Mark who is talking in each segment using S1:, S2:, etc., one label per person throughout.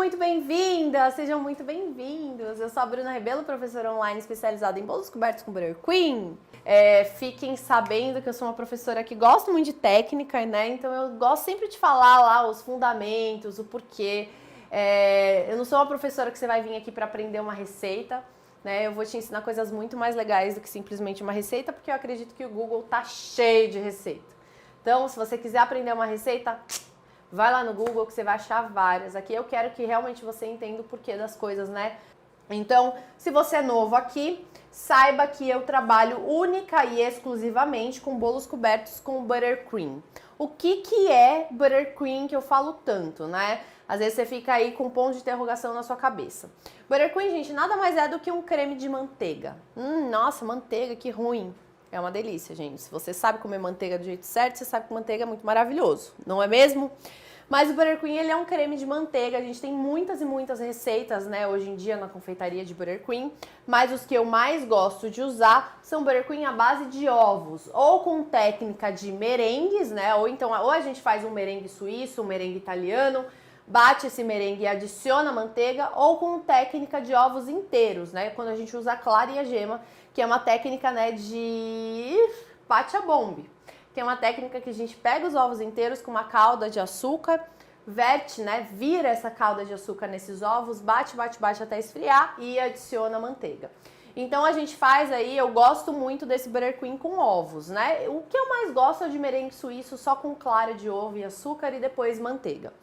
S1: muito bem-vindas, sejam muito bem-vindos. Eu sou a Bruna Rebelo, professora online especializada em bolos cobertos com Buttercream. Fiquem sabendo que eu sou uma professora que gosta muito de técnica, né? Então eu gosto sempre de falar lá os fundamentos, o porquê. Eu não sou uma professora que você vai vir aqui para aprender uma receita, né? Eu vou te ensinar coisas muito mais legais do que simplesmente uma receita, porque eu acredito que o Google tá cheio de receita. Então, se você quiser aprender uma receita, vai lá no Google que você vai achar várias. Aqui eu quero que realmente você entenda o porquê das coisas, né? Então, se você é novo aqui, saiba que eu trabalho única e exclusivamente com bolos cobertos com Buttercream. O que é Buttercream que eu falo tanto, né? Às vezes você fica aí com um ponto de interrogação na sua cabeça. Buttercream, gente, nada mais é do que um creme de manteiga. Nossa, manteiga, que ruim. É uma delícia, gente. Se você sabe comer manteiga do jeito certo, você sabe que manteiga é muito maravilhoso, não é mesmo? Mas o Buttercream, ele é um creme de manteiga. A gente tem muitas e muitas receitas, né, hoje em dia na confeitaria de Buttercream. Mas os que eu mais gosto de usar são Buttercream à base de ovos. Ou com técnica de merengues, né, ou a gente faz um merengue suíço, um merengue italiano, bate esse merengue e adiciona manteiga, ou com técnica de ovos inteiros, né, quando a gente usa a clara e a gema, que é uma técnica, né, de bate-a-bombe. Que é uma técnica que a gente pega os ovos inteiros com uma calda de açúcar, verte, né, vira essa calda de açúcar nesses ovos, bate até esfriar e adiciona manteiga. Então a gente faz aí, eu gosto muito desse Buttercream com ovos, né? O que eu mais gosto é de merengue suíço só com clara de ovo e açúcar e depois manteiga.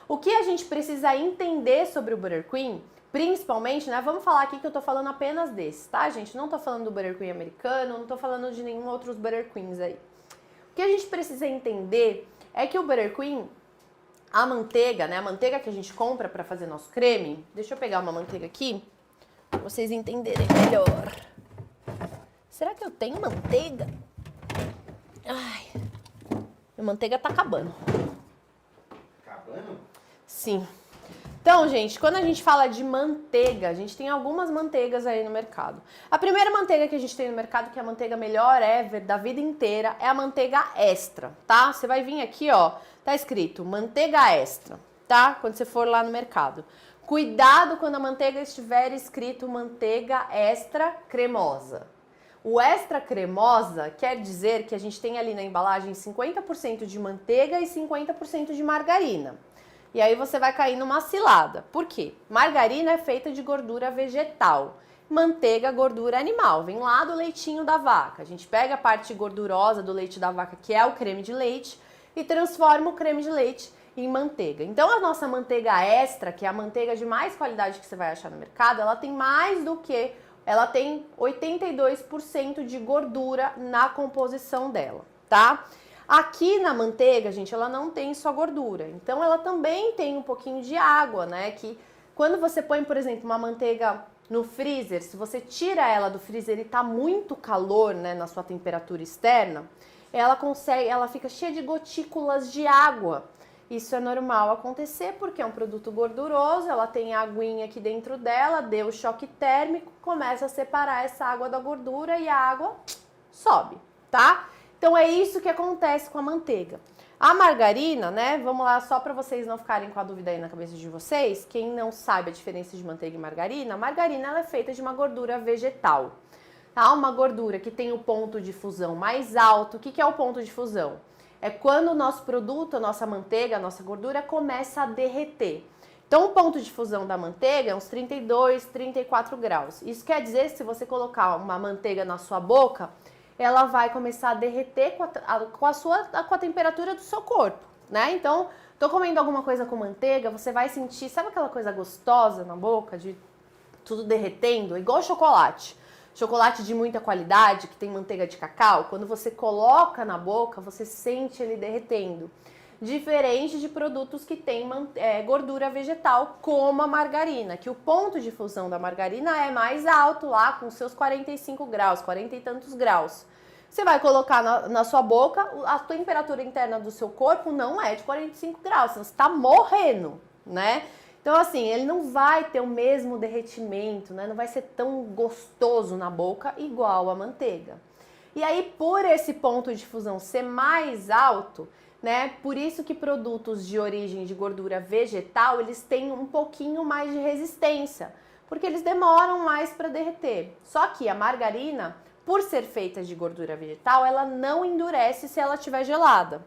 S1: O que a gente precisa entender sobre o Buttercream, principalmente, né? Vamos falar aqui que eu tô falando apenas desse, tá, gente? Não tô falando do Buttercream americano, não tô falando de nenhum outros Buttercreams aí. O que a gente precisa entender é que o Buttercream, a manteiga, né? A manteiga que a gente compra para fazer nosso creme. Deixa eu pegar uma manteiga aqui para vocês entenderem melhor. Será que eu tenho manteiga? Ai, minha manteiga tá acabando.
S2: Acabando?
S1: Sim. Então, gente, quando a gente fala de manteiga, a gente tem algumas manteigas aí no mercado. A primeira manteiga que a gente tem no mercado, que é a manteiga melhor ever da vida inteira, é a manteiga extra, tá? Você vai vir aqui, ó, tá escrito manteiga extra, tá? Quando você for lá no mercado. Cuidado quando a manteiga estiver escrito manteiga extra cremosa. O extra cremosa quer dizer que a gente tem ali na embalagem 50% de manteiga e 50% de margarina. E aí você vai cair numa cilada. Por quê? Margarina é feita de gordura vegetal. Manteiga, gordura animal. Vem lá do leitinho da vaca. A gente pega a parte gordurosa do leite da vaca, que é o creme de leite, e transforma o creme de leite em manteiga. Então a nossa manteiga extra, que é a manteiga de mais qualidade que você vai achar no mercado, ela tem mais do que... Ela tem 82% de gordura na composição dela, tá? Aqui na manteiga, gente, ela não tem só gordura, então ela também tem um pouquinho de água, né? Que quando você põe, por exemplo, uma manteiga no freezer, se você tira ela do freezer e tá muito calor, né, na sua temperatura externa, ela fica cheia de gotículas de água. Isso é normal acontecer porque é um produto gorduroso, ela tem aguinha aqui dentro dela, deu o choque térmico, começa a separar essa água da gordura e a água sobe, tá? Então é isso que acontece com a manteiga. A margarina, né, vamos lá só para vocês não ficarem com a dúvida aí na cabeça de vocês, quem não sabe a diferença de manteiga e margarina, a margarina ela é feita de uma gordura vegetal, tá? Uma gordura que tem o ponto de fusão mais alto. O que é o ponto de fusão? É quando o nosso produto, a nossa manteiga, a nossa gordura começa a derreter. Então o ponto de fusão da manteiga é uns 32, 34 graus. Isso quer dizer que se você colocar uma manteiga na sua boca, ela vai começar a derreter com a temperatura do seu corpo, né? Então, tô comendo alguma coisa com manteiga, você vai sentir, sabe aquela coisa gostosa na boca, de tudo derretendo? Igual chocolate. Chocolate de muita qualidade, que tem manteiga de cacau, quando você coloca na boca, você sente ele derretendo. Diferente de produtos que têm gordura vegetal, como a margarina, que o ponto de fusão da margarina é mais alto lá, com seus 45 graus, 40 e tantos graus. Você vai colocar na sua boca, a temperatura interna do seu corpo não é de 45 graus, você está morrendo, né? Então, assim, ele não vai ter o mesmo derretimento, né? Não vai ser tão gostoso na boca igual a manteiga. E aí, por esse ponto de fusão ser mais alto, né? Por isso que produtos de origem de gordura vegetal, eles têm um pouquinho mais de resistência, porque eles demoram mais para derreter. Só que a margarina, por ser feita de gordura vegetal, ela não endurece se ela estiver gelada.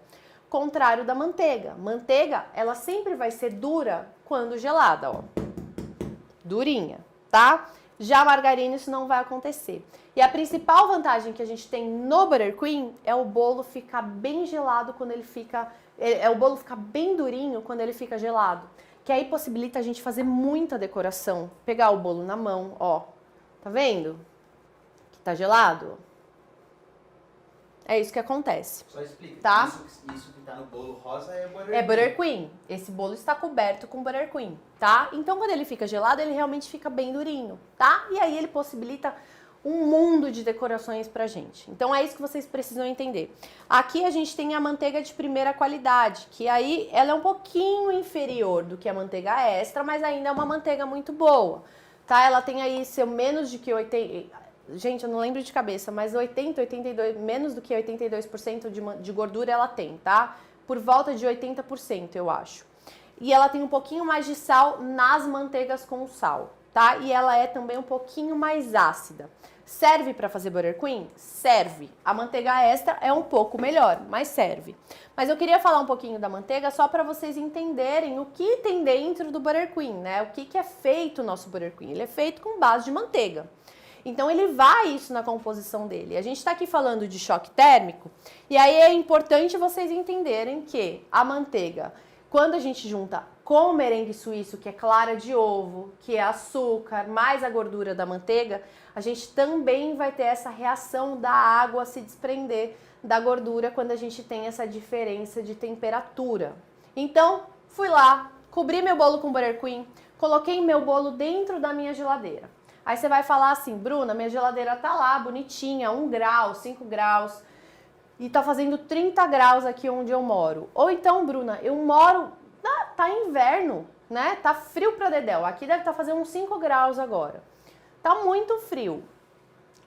S1: Contrário da manteiga. Manteiga, ela sempre vai ser dura quando gelada, ó. Durinha, tá? Já a margarina isso não vai acontecer. E a principal vantagem que a gente tem no Buttercream é o bolo ficar bem gelado quando ele fica... o bolo ficar bem durinho quando ele fica gelado. Que aí possibilita a gente fazer muita decoração. Pegar o bolo na mão, ó. Tá vendo? Que tá gelado. É isso que acontece.
S2: Só explica.
S1: Tá?
S2: Isso que tá no bolo rosa é Buttercream.
S1: É Buttercream. Esse bolo está coberto com Buttercream, tá? Então, quando ele fica gelado, ele realmente fica bem durinho, tá? E aí ele possibilita um mundo de decorações pra gente. Então, é isso que vocês precisam entender. Aqui a gente tem a manteiga de primeira qualidade, que aí ela é um pouquinho inferior do que a manteiga extra, mas ainda é uma manteiga muito boa, tá? Ela tem aí seu menos de que 80... Gente, eu não lembro de cabeça, mas 80, 82, menos do que 82% de gordura ela tem, tá? Por volta de 80%, eu acho. E ela tem um pouquinho mais de sal nas manteigas com sal, tá? E ela é também um pouquinho mais ácida. Serve para fazer Buttercream? Serve. A manteiga extra é um pouco melhor, mas serve. Mas eu queria falar um pouquinho da manteiga só para vocês entenderem o que tem dentro do Buttercream, né? O que é feito o nosso Buttercream? Ele é feito com base de manteiga. Então, ele vai isso na composição dele. A gente está aqui falando de choque térmico, e aí é importante vocês entenderem que a manteiga, quando a gente junta com o merengue suíço, que é clara de ovo, que é açúcar, mais a gordura da manteiga, a gente também vai ter essa reação da água se desprender da gordura quando a gente tem essa diferença de temperatura. Então, fui lá, cobri meu bolo com Buttercream, coloquei meu bolo dentro da minha geladeira. Aí você vai falar assim, Bruna, minha geladeira tá lá, bonitinha, 1 grau, 5 graus, e tá fazendo 30 graus aqui onde eu moro. Ou então, Bruna, eu moro, tá inverno, né? Tá frio pra dedéu, aqui deve estar fazendo uns 5 graus agora. Tá muito frio.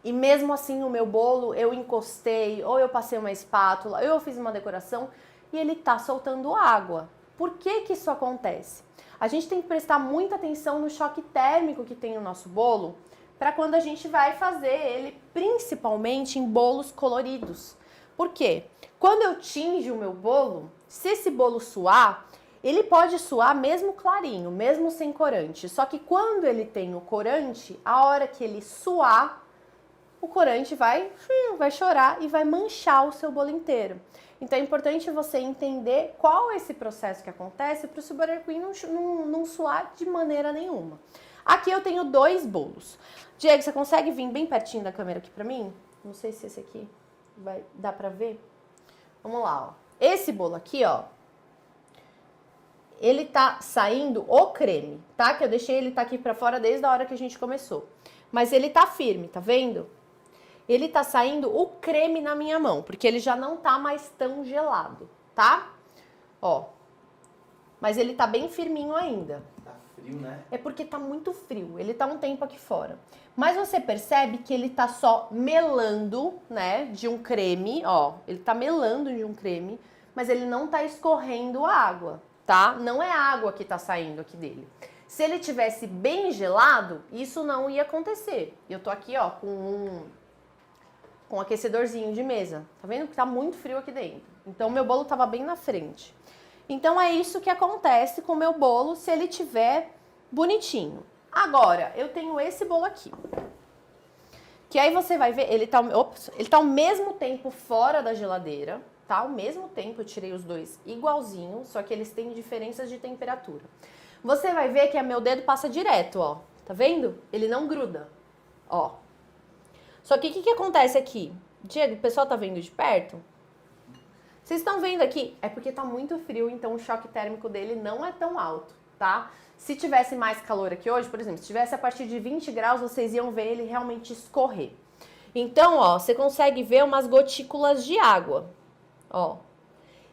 S1: E mesmo assim o meu bolo, eu encostei, ou eu passei uma espátula, ou eu fiz uma decoração, e ele tá soltando água. Por que que isso acontece? A gente tem que prestar muita atenção no choque térmico que tem no nosso bolo, para quando a gente vai fazer ele, principalmente em bolos coloridos. Por quê? Quando eu tinjo o meu bolo, se esse bolo suar, ele pode suar mesmo clarinho, mesmo sem corante. Só que quando ele tem o corante, a hora que ele suar, o corante vai chorar e vai manchar o seu bolo inteiro. Então é importante você entender qual é esse processo que acontece para o seu Buttercream não suar de maneira nenhuma. Aqui eu tenho 2 bolos. Diego, você consegue vir bem pertinho da câmera aqui para mim? Não sei se esse aqui vai dar para ver. Vamos lá, ó. Esse bolo aqui, ó, ele tá saindo o creme, tá? Que eu deixei ele tá aqui para fora desde a hora que a gente começou. Mas ele tá firme, tá vendo? Ele tá saindo o creme na minha mão, porque ele já não tá mais tão gelado, tá? Ó, mas ele tá bem firminho ainda.
S2: Tá frio, né?
S1: É porque tá muito frio, ele tá um tempo aqui fora. Mas você percebe que ele tá só melando, né, de um creme, ó. Ele tá melando de um creme, mas ele não tá escorrendo água, tá? Não é água que tá saindo aqui dele. Se ele tivesse bem gelado, isso não ia acontecer. Eu tô aqui, ó, com um aquecedorzinho de mesa. Tá vendo que tá muito frio aqui dentro? Então, meu bolo tava bem na frente. Então, é isso que acontece com o meu bolo se ele tiver bonitinho. Agora, eu tenho esse bolo aqui. Que aí você vai ver, ele tá ao mesmo tempo fora da geladeira, tá? Ao mesmo tempo, eu tirei os dois igualzinho, só que eles têm diferenças de temperatura. Você vai ver que meu dedo passa direto, ó. Tá vendo? Ele não gruda, ó. Só que o que acontece aqui? Diego, o pessoal tá vendo de perto? Vocês estão vendo aqui? É porque tá muito frio, então o choque térmico dele não é tão alto, tá? Se tivesse mais calor aqui hoje, por exemplo, se tivesse a partir de 20 graus, vocês iam ver ele realmente escorrer. Então, ó, você consegue ver umas gotículas de água, ó.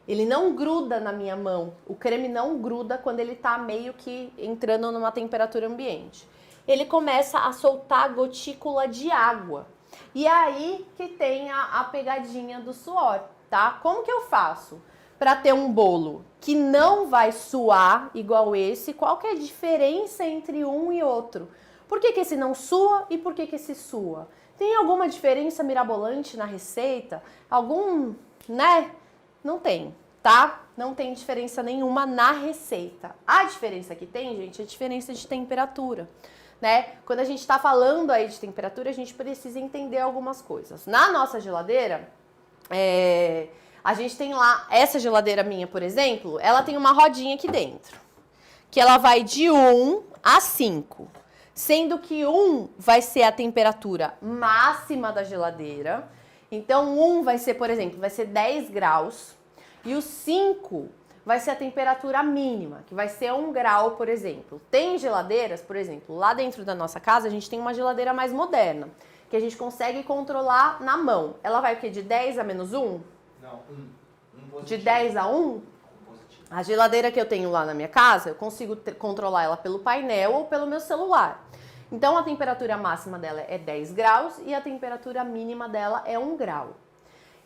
S1: Ele não gruda na minha mão, o creme não gruda quando ele tá meio que entrando numa temperatura ambiente. Ele começa a soltar gotícula de água. E aí que tem a pegadinha do suor, tá? Como que eu faço? para ter um bolo que não vai suar igual esse, qual que é a diferença entre um e outro? Por que esse não sua e por que esse sua? Tem alguma diferença mirabolante na receita? Algum, né? Não tem, tá? Não tem diferença nenhuma na receita. A diferença que tem, gente, é a diferença de temperatura, né? Quando a gente tá falando aí de temperatura, a gente precisa entender algumas coisas. Na nossa geladeira, a gente tem lá, essa geladeira minha, por exemplo, ela tem uma rodinha aqui dentro, que ela vai de 1 a 5, sendo que 1 vai ser a temperatura máxima da geladeira. Então, 1 vai ser, por exemplo, vai ser 10 graus, e o 5 vai ser a temperatura mínima, que vai ser 1 grau, por exemplo. Tem geladeiras, por exemplo, lá dentro da nossa casa, a gente tem uma geladeira mais moderna, que a gente consegue controlar na mão. Ela vai o quê? De 10 a menos 1?
S2: Não,
S1: De 10 a 1?
S2: Positivo.
S1: A geladeira que eu tenho lá na minha casa, eu consigo controlar ela pelo painel ou pelo meu celular. Então, a temperatura máxima dela é 10 graus e a temperatura mínima dela é 1 grau.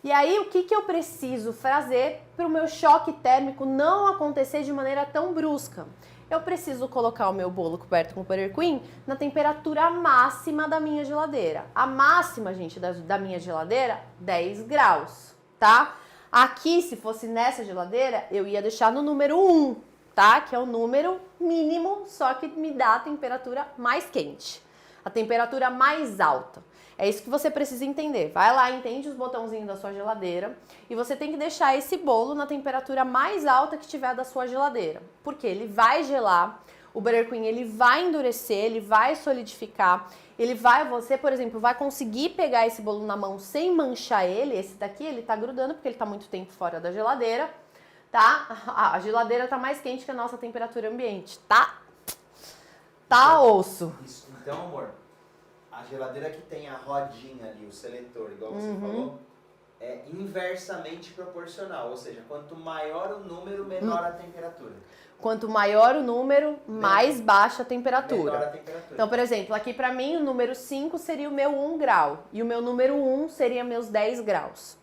S1: E aí, o que eu preciso fazer para o meu choque térmico não acontecer de maneira tão brusca? Eu preciso colocar o meu bolo coberto com Butter Queen na temperatura máxima da minha geladeira. A máxima, gente, da minha geladeira, 10 graus, tá? Aqui, se fosse nessa geladeira, eu ia deixar no número 1, tá? Que é o número mínimo, só que me dá a temperatura mais quente, a temperatura mais alta. É isso que você precisa entender. Vai lá, entende os botãozinhos da sua geladeira e você tem que deixar esse bolo na temperatura mais alta que tiver da sua geladeira, porque ele vai gelar, o Butter Queen ele vai endurecer, ele vai solidificar, você, por exemplo, vai conseguir pegar esse bolo na mão sem manchar ele. Esse daqui, ele tá grudando porque ele tá muito tempo fora da geladeira, tá? A geladeira tá mais quente que a nossa temperatura ambiente, tá? Tá osso.
S2: Isso. Então, amor, a geladeira que tem a rodinha ali, o seletor, igual você falou, é inversamente proporcional. Ou seja, quanto maior o número, menor a temperatura.
S1: Quanto maior o número, mais baixa a temperatura.
S2: Menor a temperatura.
S1: Então, por exemplo, aqui pra mim o número 5 seria o meu 1 grau e o meu número 1 seria meus 10 graus.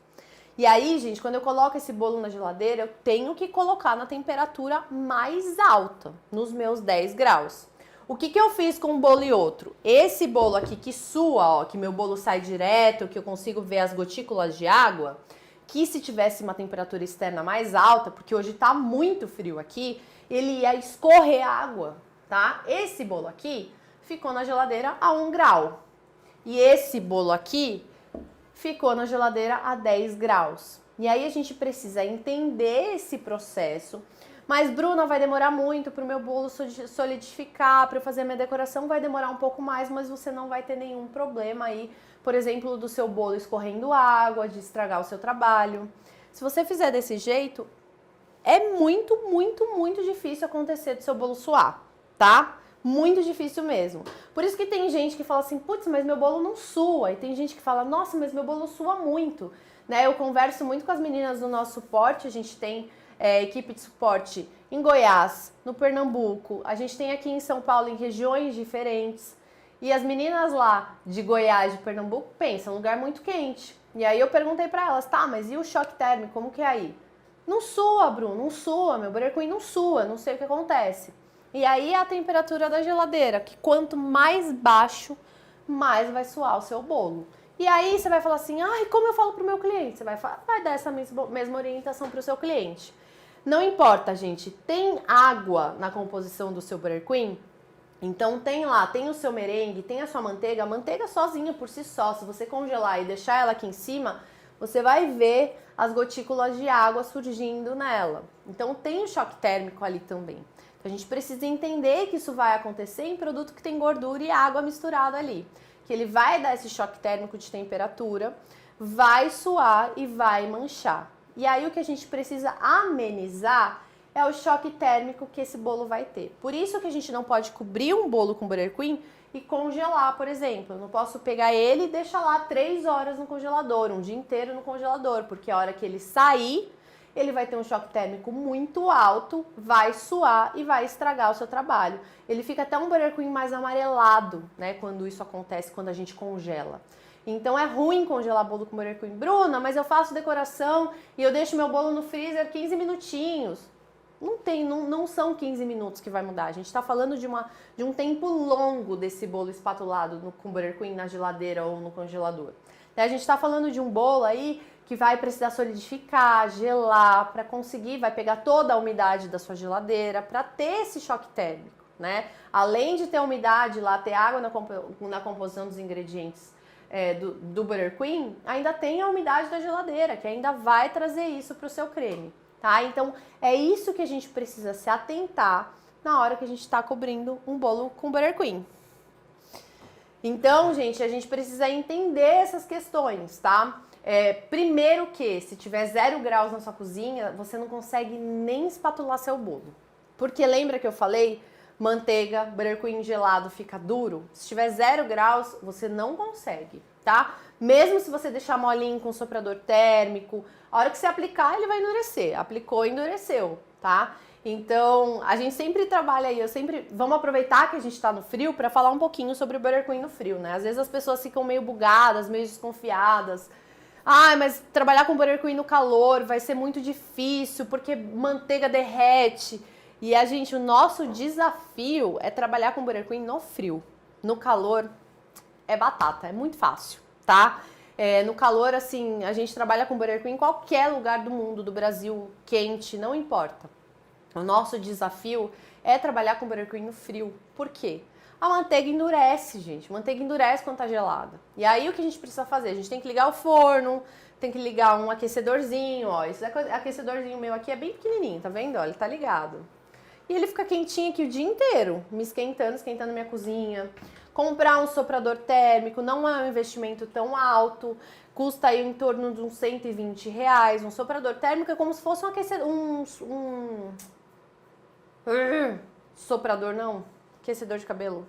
S1: E aí, gente, quando eu coloco esse bolo na geladeira, eu tenho que colocar na temperatura mais alta, nos meus 10 graus. O que eu fiz com um bolo e outro? Esse bolo aqui que sua, ó, que meu bolo sai direto, que eu consigo ver as gotículas de água, que se tivesse uma temperatura externa mais alta, porque hoje tá muito frio aqui, ele ia escorrer água, tá? Esse bolo aqui ficou na geladeira a 1 grau. E esse bolo aqui ficou na geladeira a 10 graus. E aí a gente precisa entender esse processo. Mas, Bruna, vai demorar muito para o meu bolo solidificar, para eu fazer a minha decoração vai demorar um pouco mais, mas você não vai ter nenhum problema aí, por exemplo, do seu bolo escorrendo água, de estragar o seu trabalho. Se você fizer desse jeito, é muito, muito, muito difícil acontecer do seu bolo suar, tá? Muito difícil mesmo. Por isso que tem gente que fala assim, putz, mas meu bolo não sua. E tem gente que fala, nossa, mas meu bolo sua muito. Né? Eu converso muito com as meninas do nosso suporte, a gente tem equipe de suporte em Goiás, no Pernambuco, a gente tem aqui em São Paulo em regiões diferentes. E as meninas lá de Goiás, de Pernambuco, pensam, um lugar muito quente. E aí eu perguntei pra elas, tá, mas e o choque térmico, como que é aí? Não sua, Bruno, não sua, meu Butter Queen não sua, não sei o que acontece. E aí a temperatura da geladeira, que quanto mais baixo, mais vai suar o seu bolo. E aí você vai falar assim, ai, como eu falo pro meu cliente? Você vai dar essa mesma orientação pro seu cliente. Não importa, gente, tem água na composição do seu Butter Queen? Então tem lá, tem o seu merengue, tem a sua manteiga. A manteiga sozinha por si só, se você congelar e deixar ela aqui em cima, você vai ver as gotículas de água surgindo nela. Então tem o choque térmico ali também. Então, a gente precisa entender que isso vai acontecer em produto que tem gordura e água misturada ali. Que ele vai dar esse choque térmico de temperatura, vai suar e vai manchar. E aí o que a gente precisa amenizar é o choque térmico que esse bolo vai ter. Por isso que a gente não pode cobrir um bolo com Butter Queen e congelar, por exemplo. Eu não posso pegar ele e deixar lá 3 horas no congelador, um dia inteiro no congelador, porque a hora que ele sair, ele vai ter um choque térmico muito alto, vai suar e vai estragar o seu trabalho. Ele fica até um Butter Queen mais amarelado, né, quando isso acontece, quando a gente congela. Então é ruim congelar bolo com Butter Queen. Bruna, mas eu faço decoração e eu deixo meu bolo no freezer 15 minutinhos. Não são 15 minutos que vai mudar. A gente está falando de um tempo longo desse bolo espatulado com Butter Queen na geladeira ou no congelador. A gente está falando de um bolo aí que vai precisar solidificar, gelar, para conseguir, vai pegar toda a umidade da sua geladeira, para ter esse choque térmico, né? Além de ter umidade lá, ter água na composição dos ingredientes do Butter Queen, ainda tem a umidade da geladeira, que ainda vai trazer isso para o seu creme, tá? Então, é isso que a gente precisa se atentar na hora que a gente está cobrindo um bolo com Butter Queen. Então, gente, a gente precisa entender essas questões, tá? Primeiro que, se tiver 0 graus na sua cozinha, você não consegue nem espatular seu bolo. Porque lembra que eu falei? Manteiga, Butter Queen gelado fica duro. Se tiver 0 graus, você não consegue, tá? Mesmo se você deixar molinho com soprador térmico, a hora que você aplicar, ele vai endurecer. Aplicou, endureceu, tá? Então, a gente sempre trabalha aí, vamos aproveitar que a gente tá no frio para falar um pouquinho sobre o Butter Queen no frio, né? Às vezes as pessoas ficam meio bugadas, meio desconfiadas. Mas trabalhar com Butter Queen no calor vai ser muito difícil, porque manteiga derrete. E o nosso desafio é trabalhar com Butter Queen no frio. No calor é batata, é muito fácil, tá? No calor, assim, a gente trabalha com Butter Queen em qualquer lugar do mundo, do Brasil, quente, não importa. O nosso desafio é trabalhar com Butter Queen no frio. Por quê? A manteiga endurece, gente. A manteiga endurece quando tá gelada. E aí o que a gente precisa fazer? A gente tem que ligar o forno, tem que ligar um aquecedorzinho, ó. Esse aquecedorzinho meu aqui é bem pequenininho, tá vendo? Ó, ele tá ligado. E ele fica quentinho aqui o dia inteiro, me esquentando minha cozinha. Comprar um soprador térmico não é um investimento tão alto, custa aí em torno de uns R$120. Um soprador térmico é como se fosse um aquecedor, soprador não? Aquecedor de cabelo.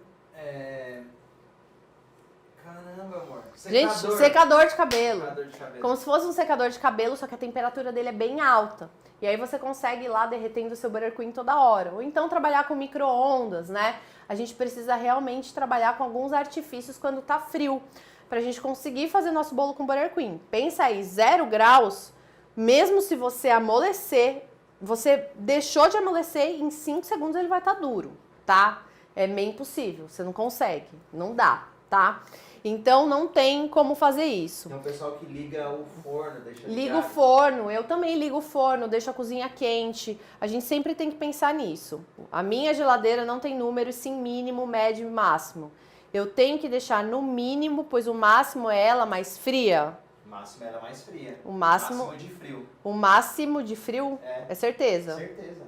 S2: Caramba, amor.
S1: Gente, secador de cabelo.
S2: Secador de cabelo.
S1: Como se fosse um secador de cabelo, só que a temperatura dele é bem alta. E aí você consegue ir lá derretendo o seu Butter Queen toda hora. Ou então trabalhar com micro-ondas, né? A gente precisa realmente trabalhar com alguns artifícios quando tá frio, pra gente conseguir fazer nosso bolo com Butter Queen. Pensa aí, 0 graus, mesmo se você amolecer, você deixou de amolecer, em 5 segundos ele vai estar duro, tá? É meio impossível, você não consegue, não dá, tá? Então não tem como fazer isso.
S2: Tem um pessoal que liga o forno, deixa ligado.
S1: Liga o forno, eu também ligo o forno, deixo a cozinha quente. A gente sempre tem que pensar nisso. A minha geladeira não tem número, sim mínimo, médio e máximo. Eu tenho que deixar no mínimo, pois o máximo é ela mais fria.
S2: O máximo é ela mais fria.
S1: O máximo
S2: de frio.
S1: O máximo de frio é certeza.
S2: Certeza.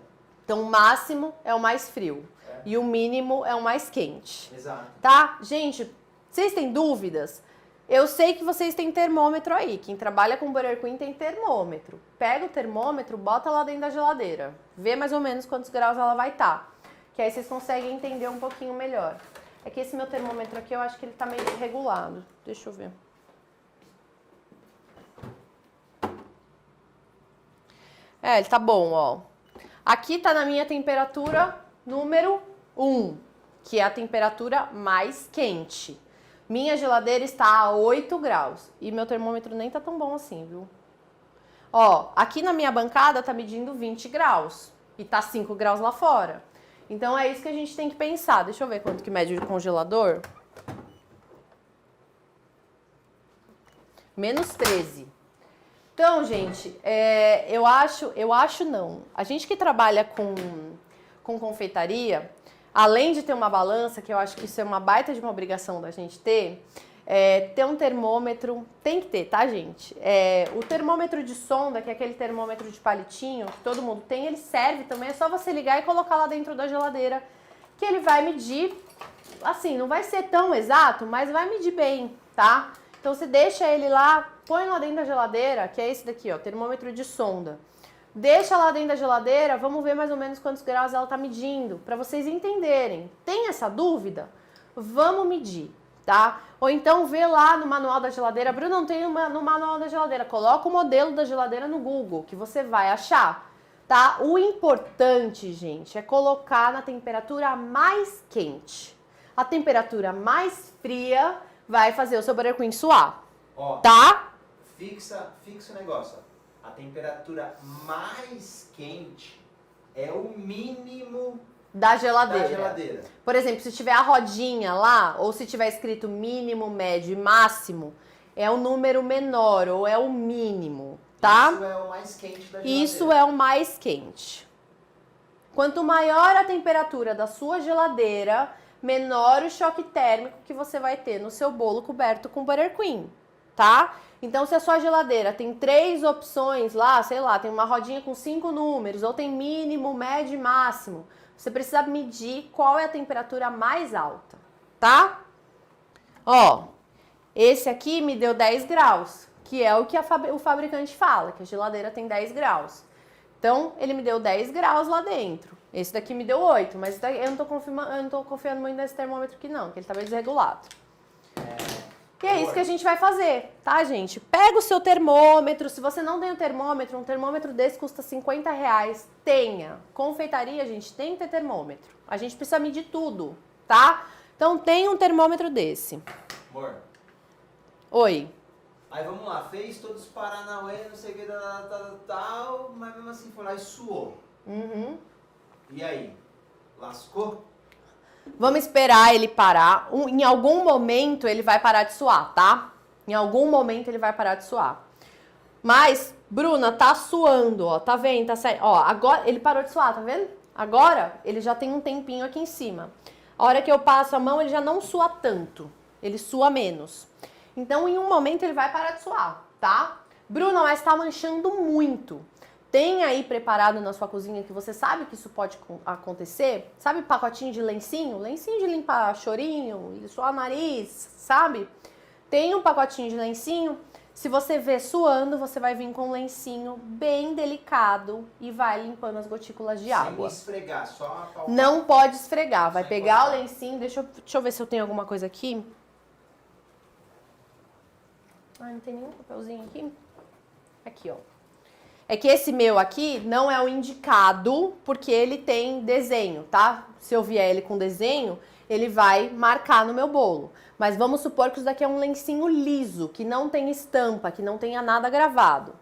S1: Então o máximo é o mais frio.
S2: É.
S1: E o mínimo é o mais quente.
S2: Exato.
S1: Tá? Gente, vocês têm dúvidas? Eu sei que vocês têm termômetro aí. Quem trabalha com Butter Queen tem termômetro. Pega o termômetro, bota lá dentro da geladeira. Vê mais ou menos quantos graus ela vai estar. Que aí vocês conseguem entender um pouquinho melhor. É que esse meu termômetro aqui, eu acho que ele tá meio desregulado. Deixa eu ver. Ele tá bom, ó. Aqui tá na minha temperatura número 1, que é a temperatura mais quente. Minha geladeira está a 8 graus e meu termômetro nem tá tão bom assim, viu? Ó, aqui na minha bancada tá medindo 20 graus e tá 5 graus lá fora. Então é isso que a gente tem que pensar. Deixa eu ver quanto que mede o congelador. Menos 13. Então, gente, eu acho não. A gente que trabalha com confeitaria, além de ter uma balança, que eu acho que isso é uma baita de uma obrigação da gente ter um termômetro, tem que ter, tá, gente? O termômetro de sonda, que é aquele termômetro de palitinho, que todo mundo tem, ele serve também, é só você ligar e colocar lá dentro da geladeira, que ele vai medir, assim, não vai ser tão exato, mas vai medir bem, tá? Então você deixa ele lá, põe lá dentro da geladeira, que é esse daqui, ó, termômetro de sonda. Deixa lá dentro da geladeira, vamos ver mais ou menos quantos graus ela tá medindo, para vocês entenderem. Tem essa dúvida? Vamos medir, tá? Ou então vê lá no manual da geladeira. Bruno, não tem no manual da geladeira. Coloca o modelo da geladeira no Google, que você vai achar, tá? O importante, gente, é colocar na temperatura mais quente. A temperatura mais fria vai fazer o seu buttercream suar,
S2: Ó,
S1: tá?
S2: fixa o negócio. Ó. A temperatura mais quente é o mínimo
S1: Da
S2: da
S1: geladeira.
S2: geladeira.
S1: Por exemplo, se tiver a rodinha lá, ou se tiver escrito mínimo, médio e máximo, é o número menor, ou é o mínimo, tá?
S2: Isso é o mais quente da geladeira.
S1: Isso é o mais quente. Quanto maior a temperatura da sua geladeira, menor o choque térmico que você vai ter no seu bolo coberto com buttercream, tá? Então, se a sua geladeira tem 3 opções lá, sei lá, tem uma rodinha com 5 números, ou tem mínimo, médio e máximo, você precisa medir qual é a temperatura mais alta, tá? Ó, esse aqui me deu 10 graus, que é o que o fabricante fala, que a geladeira tem 10 graus. Então, ele me deu 10 graus lá dentro. Esse daqui me deu 8, mas eu não tô confiando muito nesse termômetro aqui não, que ele tá meio desregulado. E é isso que a gente vai fazer, tá, gente? Pega o seu termômetro. Se você não tem o termômetro, um termômetro desse custa R$50. Tenha. Confeitaria, gente, tem que ter termômetro. A gente precisa medir tudo, tá? Então, tem um termômetro desse.
S2: Amor,
S1: Oi.
S2: aí vamos lá, fez todos os paranauê, não sei o que, tal, mas mesmo assim foi lá e suou.
S1: Uhum.
S2: E aí? Lascou?
S1: Vamos esperar ele parar. Em algum momento ele vai parar de suar, tá? Em algum momento ele vai parar de suar. Mas, Bruna, tá suando, ó. Tá vendo? Tá saindo. Ó, agora ele parou de suar, tá vendo? Agora ele já tem um tempinho aqui em cima. A hora que eu passo a mão, ele já não sua tanto. Ele sua menos. Então, em um momento ele vai parar de suar, tá? Bruna, mas tá manchando muito. Tem aí preparado na sua cozinha que você sabe que isso pode acontecer? Sabe pacotinho de lencinho? Lencinho de limpar chorinho, suar nariz, sabe? Tem um pacotinho de lencinho. Se você vê suando, você vai vir com um lencinho bem delicado e vai limpando as gotículas de água.
S2: Sem esfregar, só apalpar.
S1: Não pode esfregar. Vai
S2: Sem
S1: pegar
S2: encostar.
S1: o lencinho. Deixa eu ver se eu tenho alguma coisa aqui. Ah, não tem nenhum papelzinho aqui? Aqui, ó. É que esse meu aqui não é o indicado, porque ele tem desenho, tá? Se eu vier ele com desenho, ele vai marcar no meu bolo. Mas vamos supor que isso daqui é um lencinho liso, que não tem estampa, que não tenha nada gravado.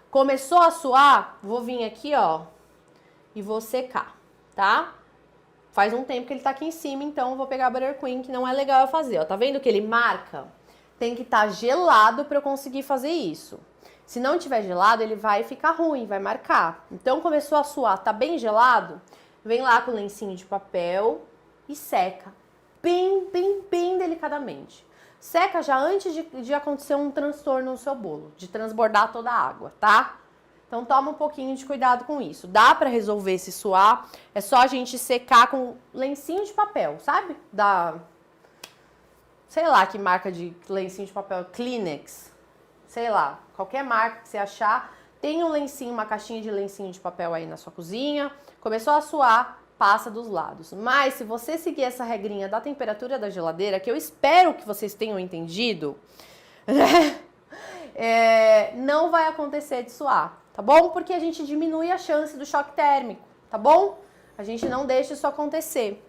S1: Começou a suar, vou vir aqui, ó, e vou secar, tá? Faz um tempo que ele tá aqui em cima, então eu vou pegar buttercream, que não é legal eu fazer, ó. Tá vendo que ele marca? Tem que estar gelado para eu conseguir fazer isso. Se não tiver gelado, ele vai ficar ruim, vai marcar. Então, começou a suar, tá bem gelado, vem lá com o lencinho de papel e seca. Bem delicadamente. Seca já antes de acontecer um transtorno no seu bolo, de transbordar toda a água, tá? Então, toma um pouquinho de cuidado com isso. Dá pra resolver se suar, é só a gente secar com lencinho de papel, sabe? Sei lá que marca de lencinho de papel, Kleenex, sei lá, qualquer marca que você achar, tem um lencinho, uma caixinha de lencinho de papel aí na sua cozinha, começou a suar, passa dos lados. Mas se você seguir essa regrinha da temperatura da geladeira, que eu espero que vocês tenham entendido, não vai acontecer de suar, tá bom? Porque a gente diminui a chance do choque térmico, tá bom? A gente não deixa isso acontecer.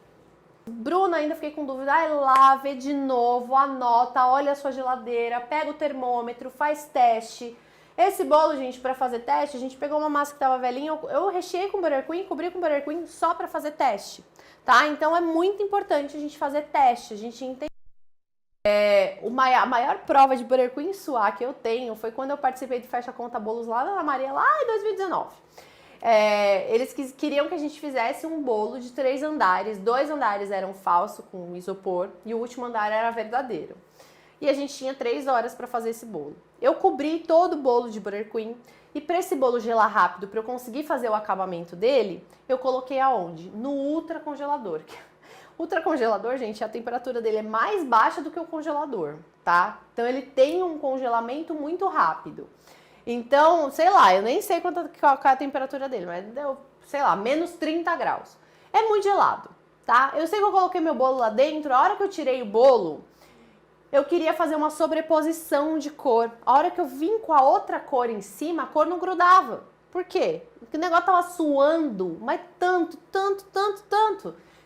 S1: Bruna, ainda fiquei com dúvida. Ai, lá, vê de novo, anota, olha a sua geladeira, pega o termômetro, faz teste. Esse bolo, gente, pra fazer teste, a gente pegou uma massa que tava velhinha, eu recheei com buttercream, cobri com buttercream só pra fazer teste, tá? Então é muito importante a gente fazer teste, a gente entender. A maior prova de buttercream suar que eu tenho foi quando eu participei do Fecha Conta Bolos lá na Maria, lá em 2019. Eles queriam que a gente fizesse um bolo de 3 andares. 2 andares eram falso com isopor e o último andar era verdadeiro. E a gente tinha 3 horas para fazer esse bolo. Eu cobri todo o bolo de buttercream e para esse bolo gelar rápido, para eu conseguir fazer o acabamento dele, eu coloquei aonde? No ultracongelador. O ultracongelador, gente, a temperatura dele é mais baixa do que o congelador, tá? Então ele tem um congelamento muito rápido. Então, sei lá, eu nem sei qual é a temperatura dele, mas deu, sei lá, menos 30 graus. É muito gelado, tá? Eu sei que eu coloquei meu bolo lá dentro, a hora que eu tirei o bolo, eu queria fazer uma sobreposição de cor. A hora que eu vim com a outra cor em cima, a cor não grudava. Por quê? Porque o negócio tava suando, mas tanto,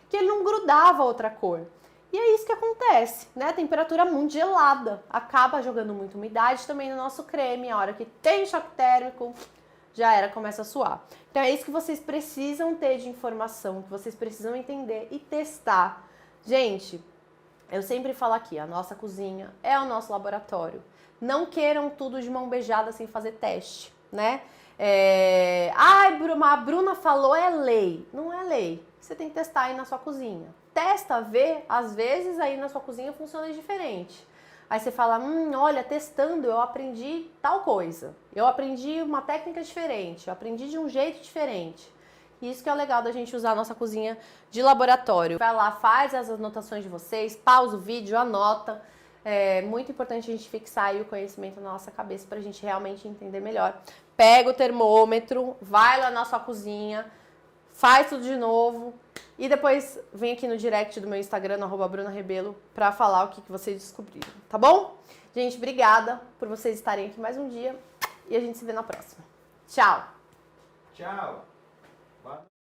S1: que ele não grudava a outra cor. E é isso que acontece, né? A temperatura muito gelada acaba jogando muita umidade também no nosso creme. A hora que tem choque térmico, já era, começa a suar. Então é isso que vocês precisam ter de informação, que vocês precisam entender e testar. Gente, eu sempre falo aqui, a nossa cozinha é o nosso laboratório. Não queiram tudo de mão beijada sem fazer teste, né? Ai, a Bruna falou é lei. Não é lei. Você tem que testar aí na sua cozinha. Testa, vê, às vezes aí na sua cozinha funciona diferente. Aí você fala, olha, testando eu aprendi tal coisa. Eu aprendi uma técnica diferente, eu aprendi de um jeito diferente. Isso que é o legal da gente usar a nossa cozinha de laboratório. Vai lá, faz as anotações de vocês, pausa o vídeo, anota. É muito importante a gente fixar aí o conhecimento na nossa cabeça pra gente realmente entender melhor. Pega o termômetro, vai lá na sua cozinha, faz tudo de novo e depois vem aqui no direct do meu Instagram, @BrunaRebelo, pra falar o que vocês descobriram, tá bom? Gente, obrigada por vocês estarem aqui mais um dia e a gente se vê na próxima. Tchau!
S2: Tchau!